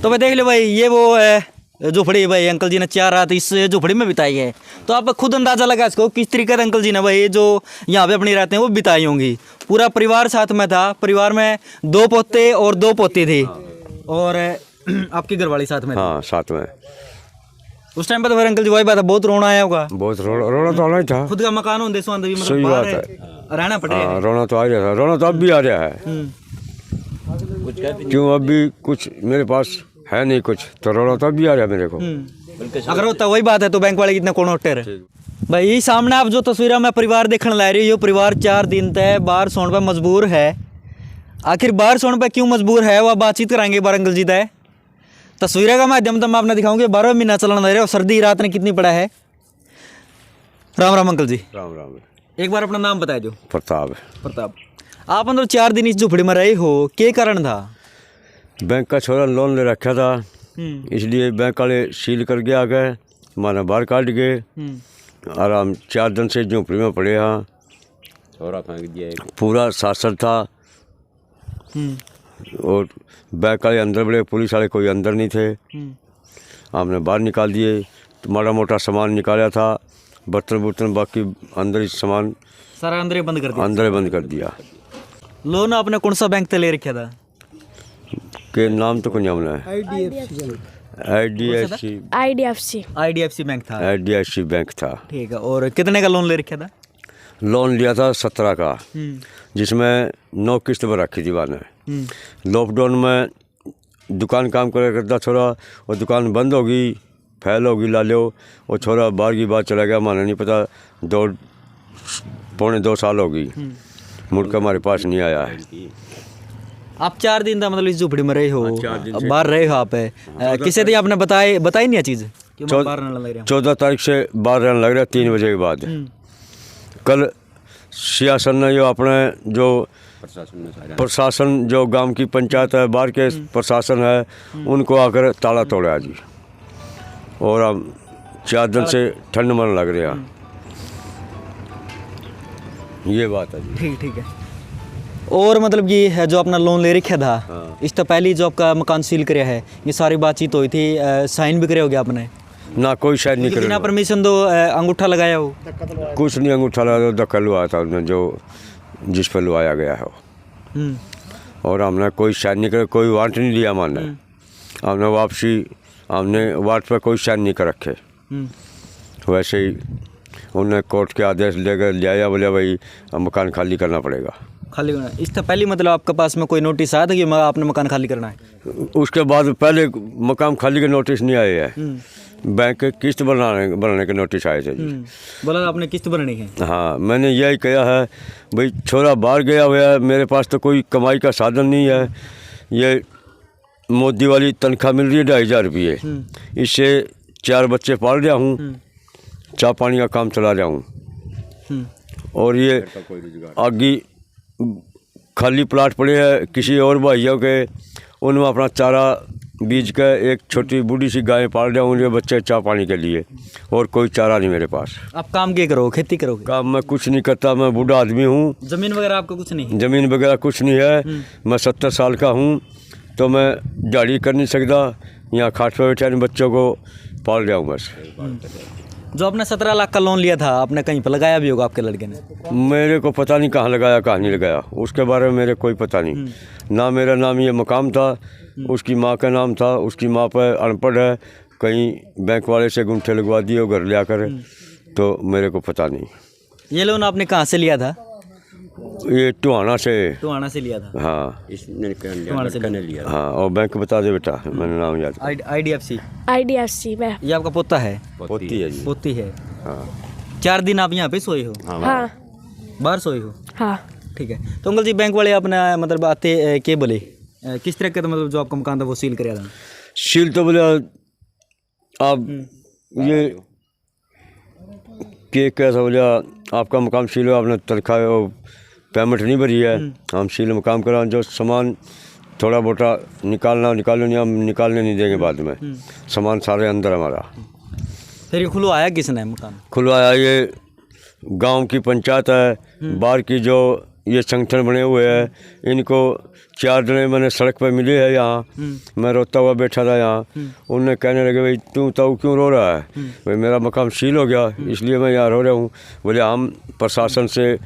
तो भाई देख लो भाई, ये वो झोपड़ी भाई अंकल जी ने 4 रात इस झोपड़ी में बिताई है। तो आप खुद अंदाजा लगा इसको किस तरीके से अंकल जी ने भाई जो यहाँ पे अपनी रातें वो बिताई होंगी। पूरा परिवार साथ में था, परिवार में 2 पोते और 2 पोती थी, और आपकी घरवाली साथ में थी। हाँ साथ में। उस टाइम पे तो फिर अंकल जी वही बात है, बहुत रोना आया होगा। बहुत रोना तो आना ही था। खुद का मकान होने से भी मतलब सही बाहर बात रहना पड़ रहा है। रोना तो आ रहा था, रोना तो अब भी आ रहा है। क्यों, अभी कुछ मेरे पास है नहीं कुछ, तो रोना तो अब भी आ रहा है मेरे को। अगर होता वही बात है तो बैंक वाले कितने कौन होते रहे। भाई सामने आप जो तस्वीर में परिवार देखने ला रही हो, परिवार 4 दिन तक बाहर सोने पर मजबूर है। आखिर बाहर सोने पर क्यों मजबूर है वह बातचीत कराएंगे बार अंकल जी तय। तस्वीरें का माध्यम तो मैं आपने दिखाऊंगे। 12 महीना चलना दे रहे हो, सर्दी रात ने कितनी पड़ा है। राम राम अंकल जी। राम राम। एक बार अपना नाम बताए दो। प्रताप। प्रताप। आप मतलब 4 दिन इस झोपड़ी में रहे हो, क्या कारण था। बैंक का छोरा लोन ले रखा था, इसलिए बैंक वाले सील कर गया गए, माना बाहर काट गए। आराम 4 दिन से झोपड़ी में पड़े। हाँ छोरा फेंक दिया, पूरा शासन था और बैंक वाले अंदर बड़े, पुलिस वाले कोई अंदर नहीं थे। हमने बाहर निकाल दिए, तो माड़ा मोटा सामान निकाला था, बर्तन बुर्तन, बाकी अंदर ही सामान सारा अंदर ही बंद कर दिया। अंदर ही बंद कर दिया। लोन आपने कौन सा बैंक से ले रखा था। के नाम तो कुछ हमने IDFC बैंक था। IDFC बैंक था। ठीक है। और कितने का लोन ले रखा था। लोन लिया था 17 का, जिसमें 9 किस्त पर रखी थी मैंने। लॉकडाउन में दुकान काम करता छोरा, और दुकान बंद होगी, फैल होगी ला लो, और छोरा बाहर की बात चला गया, माना नहीं पता। 2 साल होगी, मुड़ कर हमारे पास नहीं आया है। आप 4 दिन था मतलब इस झोपड़ी में रहे हो, 4 दिन से बाहर रहे हो आप। किसे थे आपने बताई नहीं चीज़। 14 तारीख से बाहर रहने लग रहा, 3 बजे के बाद। कल सियासन ने जो अपने जो प्रशासन जो गांव की पंचायत है, बाहर के प्रशासन है, उनको आकर ताला तोड़ा जी। और हम 4 दिन से ठंड मन लग रहा, ये बात है जी। ठीक है। और मतलब ये है जो अपना लोन ले रखा था, इस तो पहले जो आपका मकान सील कराया है, ये सारी बातचीत हुई थी, साइन भी करे हो गया आपने। ना कोई शायद नहीं बिना परमिशन दो अंगूठा लगाया हो। कुछ नहीं, अंगूठा लगा, धक्का लुआया था उसने, जो जिस पर लुआया गया है वो। और हमने कोई शायद नहीं करे, कोई वारंट नहीं लिया हमने। हमने वापसी, हमने वार्ड पर कोई शायद नहीं कर रखे। वैसे ही उन्होंने कोर्ट के आदेश लेकर ले आया, बोले भाई मकान खाली करना पड़ेगा। खाली करना, इससे पहले मतलब आपके पास में कोई नोटिस आया था कि आपने मकान खाली करना है। उसके बाद पहले मकान खाली के नोटिस नहीं आए हैं, बैंक के किस्त बनाने के नोटिस आए थे जी। बोला आपने किस्त बनानी है। हाँ, मैंने यही कहा है भाई, छोरा बाहर गया हुआ है, मेरे पास तो कोई कमाई का साधन नहीं है। ये मोदी वाली तनख्वाह मिल रही है 2,500 रुपये, इससे 4 बच्चे पाल रहा हूँ, चाय पानी का काम चला रहा हूँ। और ये आगे खाली प्लाट पड़े हैं किसी और भाइयों के, उनमें अपना चारा बीज के एक छोटी बूढ़ी सी गाय पाल रहा हूँ उनके बच्चे चाय पानी के लिए, और कोई चारा नहीं मेरे पास। आप काम क्या करो, खेती करोगे। काम मैं कुछ नहीं करता, मैं बूढ़ा आदमी हूँ। ज़मीन वगैरह आपका कुछ नहीं है। ज़मीन वगैरह कुछ नहीं है। मैं 70 साल का हूँ, तो मैं झाड़ी कर नहीं सकता, यहाँ खाट पर बैठे बच्चों को पाल रहा हूँ बस। जो आपने 17 लाख का लोन लिया था, आपने कहीं पर लगाया भी होगा आपके लड़के ने। मेरे को पता नहीं कहाँ लगाया कहाँ नहीं लगाया, उसके बारे में मेरे कोई पता नहीं। ना मेरा नाम ये मकाम था, उसकी माँ का नाम था, उसकी माँ पर अनपढ़ है, कहीं बैंक वाले से गुंठे लगवा दिए और घर ले आकर, तो मेरे को पता नहीं। ये लोन आपने कहाँ से लिया था। ये टोहाना से लिया था। हाँ, इसने लिया। हाँ, और बैंक बता दे बेटा, मैंने नाम याद। IDFC में। ये आपका पोता है। पोती है जी। पोती है। हाँ। 4 दिन आप यहाँ पे सोए हो। हाँ। बाहर सोए हो। हाँ। ठीक है। तो अंकल जी बैंक वाले अपना मतलब आते क्या बोले, किस तरह का था, मतलब जो आपका मकान था वो सील कराया था। सील तो बोले आप ये कैसा बोले, आपका मकान सील हो, आपने तनख्वाह पेमेंट नहीं भरी है, हम सील मकाम करा, जो सामान थोड़ा बोटा निकालो नहीं, हम निकालने नहीं देंगे बाद में, सामान सारे अंदर हमारा। फिर ये खुलवाया किसने मकान। खुलवाया ये गांव की पंचायत है, बाहर की जो ये संगठन बने हुए हैं, इनको 4 जने मैंने सड़क पर मिले हैं यहाँ। मैं रोता हुआ बैठा था यहाँ, उनने कहने लगे भाई तू तो क्यों रो रहा है? भाई मेरा मकान सील हो गया इसलिए मैं यहाँ रो रहा हूँ। बोले हम प्रशासन से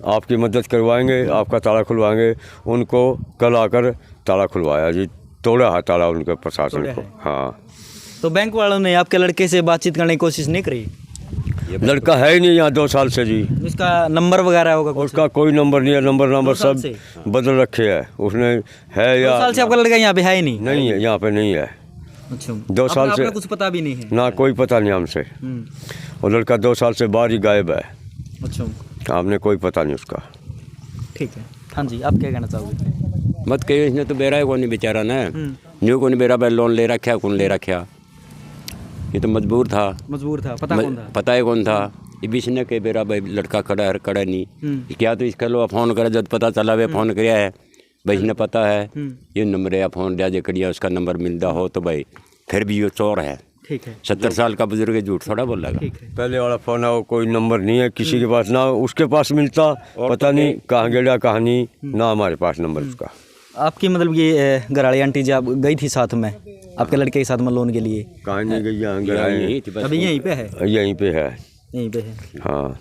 आपकी मदद करवाएंगे, आपका ताला खुलवाएंगे। उनको कल आकर ताला खुलवाया जी, तोड़ा है ताला उनके प्रशासन को। हाँ, तो बैंक वालों ने आपके लड़के से बातचीत करने की कोशिश नहीं करी? लड़का है ही नहीं यहाँ 2 साल से जी। उसका नंबर वगैरह होगा कुछ? उसका कोई नंबर नहीं है, नंबर साल सब से? बदल रखे है उसने। है 2 या साल से आपका लड़का यहाँ पे है ही नहीं? नहीं है, यहाँ पे नहीं है। अच्छा, 2 साल से आपका कुछ पता भी नहीं है? ना कोई पता नहीं हमसे। और लड़का 2 साल से बाहर ही गायब है, अच्छा, हमने कोई पता नहीं उसका। ठीक है। हाँ जी, आप क्या कहना चाहोगे? मत कहियो, इसने तो बेरा है कौन नहीं बेचारा ने, न्यू कौन बेरा पे लोन ले रखा, कौन ले रखा, ये तो मजबूर था। मजबूर था, पता कौन था? पता है कौन था, ये बीच ने के बेरा भाई लड़का खड़ा है खड़ा नहीं, क्या तो इसका लो फोन करे, जब पता चला वे फोन कराया है भाई ने पता है ये नंबर है, फोन जाजे करिया उसका नंबर मिलता हो तो भाई फिर भी ये चोर है। ठीक है, 70 साल का बुजुर्ग है, झूठ थोड़ा बोल लगा। ठीक है। पहले वाला फोन है वो कोई नंबर नहीं है किसी के पास, ना उसके पास मिलता, पता नहीं कहाँ गया कहाँ नहीं, ना हमारे पास नंबर उसका। आपकी मतलब ये गराड़ी आंटी जी आप गई थी साथ में आपके लड़के के साथ में लोन के लिए? कहाँ नहीं गई, यहाँ गया यही थी बस। अभी यहीं पे है? यहीं पे है। यहीं पे है? हाँ,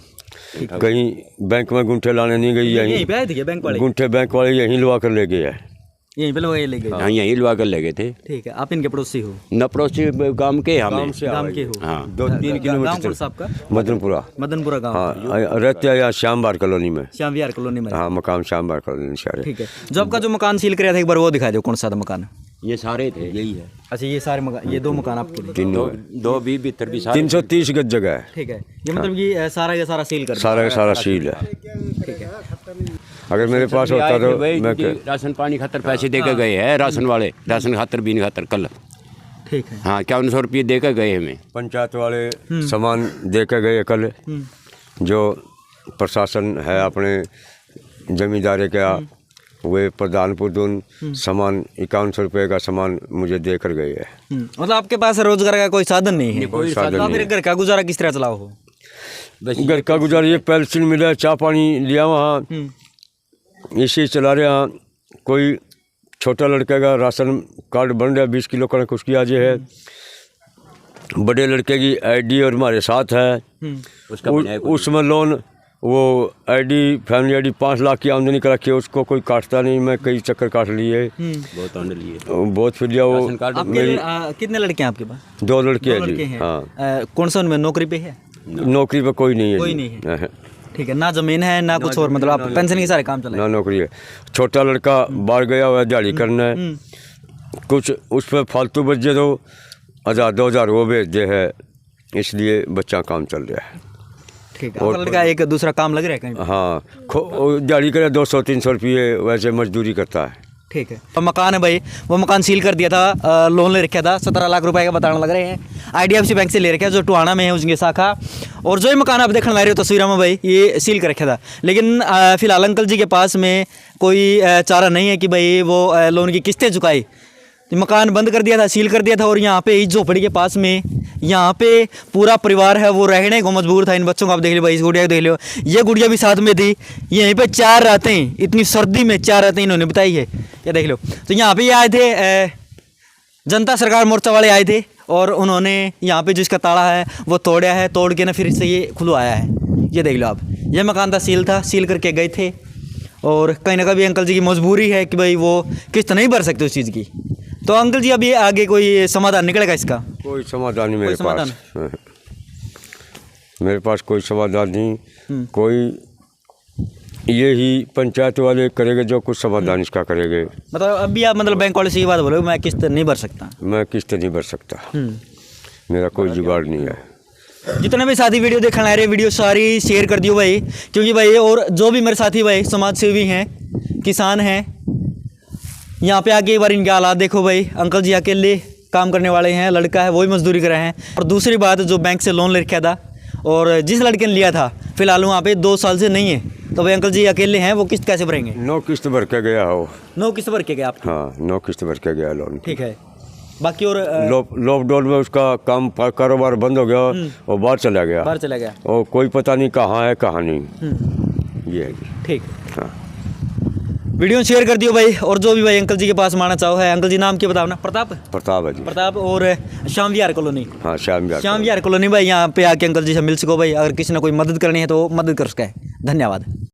कहीं बैंक में गुंठे लाने नहीं गई, यहीं यहीं पे आए थे क्या बैंक वाले? गुंठे बैंक वाले यहीं लुआ कर ले गए हैं। यहीं पे लोग ले गए? हाँ, यहीं लुआ कर ले गए थे। ठीक है। आप इनके पड़ोसी हो? न पड़ोसी गांव के हमें, गांव के हो? हाँ। 2-3 गांव किलोमीटर कौन सा आपका? मदनपुरा। मदनपुरा गांव? हाँ, रहते हैं यहाँ श्याम बार कॉलोनी में। श्याम विहार कॉलोनी में? हाँ, मकान श्याम बार कॉलोनी सारे। ठीक है। जो आपका जो मकान सील कराया था एक बार वो दिखा दो, कौन सा था मकान? ये सारे थे, यही है। अच्छा, ये सारे मकान, ये 2 मकान आपके लिए? तीनों 2 20 भीतर भी सारे 330 गज जगह है। ठीक है। ये मतलब ये सारा का सारा सील कर दिया? सारा का सारा सील है। ठीक है। अगर मेरे पास होता तो मैं राशन पानी खातर पैसे दे के गए हैं, राशन वाले राशन खातर बीन खातर कल। ठीक है। हाँ, 5100 रुपये दे के गए हमें। पंचायत वाले सामान दे के गए कल, जो प्रशासन है अपने जमींदारे का, वे प्रधानपुर दून सामान 5100 रुपये का सामान मुझे दे कर गए है। मतलब आपके पास रोजगार का कोई साधन नहीं है? कोई साधन तो फिर घर का गुजारा किस तरह चलाओ हो? घर का गुजारा ये पेंशन मिला, चाय पानी लिया वहाँ, इसी चला रहे हैं। कोई छोटा लड़के का राशन कार्ड बन रहा है, 20 किलो कणक उसकी आज है। बड़े लड़के की आईडी और हमारे साथ है, उसमें लोन वो आईडी फैमिली आईडी 5 लाख की आमदनी कर रखी है, उसको कोई काटता नहीं। मैं कई चक्कर काट लिए, बहुत आनंद लिए, बहुत फिर लिया। वो कितने लड़के हैं आपके पास? 2 लड़के हैं लड़के जी। हैं। हाँ, कौन सा उनमें नौकरी पे है? नौकरी पे कोई नहीं है। कोई जी। नहीं है। ठीक है। ना जमीन है ना कुछ और, मतलब आप पेंशन के सारे काम चलाए? ना नौकरी है। छोटा लड़का बाहर गया हुआ है, दिहाड़ी करना है, कुछ उस पर फालतू बचे तो 1000-2000 वो भेज दे है, इसलिए बच्चा काम चल रहा है। ठीक है। आपका लड़का एक दूसरा काम लग रहा है कहीं? हाँ, दिहाड़ी करे 200-300 रुपये, वैसे मजदूरी करता है। ठीक है। तो मकान है भाई, वो मकान सील कर दिया था, लोन ले रखा था 17 लाख रुपए का बताने लग रहे हैं, IDFC बैंक से ले रखा है जो टुहाना में है उसकी शाखा। और जो ये मकान आप देखने ला रहे हो तस्वीर में भाई, ये सील कर रखा था। लेकिन फिलहाल अंकल जी के पास में कोई चारा नहीं है कि भाई वो लोन की किस्तें चुकाए। तो मकान बंद कर दिया था, सील कर दिया था। और यहाँ पे इस झोपड़ी के पास में यहाँ पे पूरा परिवार है वो रहने को मजबूर था। इन बच्चों को आप देख लो भाई, इस गुड़िया को देख लो, ये गुड़िया भी साथ में थी। यहीं पे 4 रातें, इतनी सर्दी में 4 रातें इन्होंने बिताई है, ये देख लो। तो यहाँ पे ये आए थे जनता सरकार मोर्चा वाले आए थे, और उन्होंने यहाँ पे जिसका ताला है वो तोड़ा है, तोड़ के ना फिर से ये खुलवाया है। ये देख लो आप, ये मकान था, सील करके गए थे। और कहीं ना कहीं अंकल जी की मजबूरी है कि भाई वो किस्त नहीं भर सकते उस चीज़ की। तो अंकल जी अभी आगे कोई समाधान निकलेगा इसका? कोई समाधान नहीं मेरे पास। मेरे पास कोई समाधान नहीं। कोई यही पंचायत वाले करेंगे जो कुछ समाधान इसका करेंगे। मतलब अभी आप मतलब बैंक वाले से ये बात बोलो मैं किस्त नहीं भर सकता? मैं किस्त नहीं भर सकता, मेरा कोई जुगाड़ नहीं है। जितने भी साथी वीडियो देखने आ रहे हैं, वीडियो सारी शेयर कर दियो भाई, क्योंकि भाई और जो भी मेरे साथी भाई समाज सेवी हैं, किसान हैं, यहाँ पे आके एक बार इनके हालात देखो भाई। अंकल जी अकेले काम करने वाले हैं, लड़का है वो भी मजदूरी कर रहे हैं। और दूसरी बात, जो बैंक से लोन ले रखा था और जिस लड़के ने लिया था फिलहाल वहाँ पे 2 साल से नहीं है, तो भाई अंकल जी अकेले हैं, वो किस्त कैसे भरेंगे? 9 किस्त भर के गया हो। 9 किस्त भर के गया आप? हाँ, 9 किस्त भर के गया लोन। ठीक है। बाकी और लॉकडाउन में उसका काम कारोबार बंद हो गया और बाहर चला गया। बाहर चला गया और कोई पता नहीं कहाँ है कहाँ नहीं। ये है जी। ठीक। हाँ। वीडियो शेयर कर दियो भाई, और जो भी भाई अंकल जी के पास माना चाहो है। अंकल जी नाम क्या बताओ ना? प्रताप। प्रताप है जी। प्रताप। और श्याम विहार कॉलोनी। हाँ श्याम विहार कॉलोनी भाई, यहाँ पे आके अंकल जी से मिल सको भाई। अगर किसी ने कोई मदद करनी है तो मदद कर सके। धन्यवाद।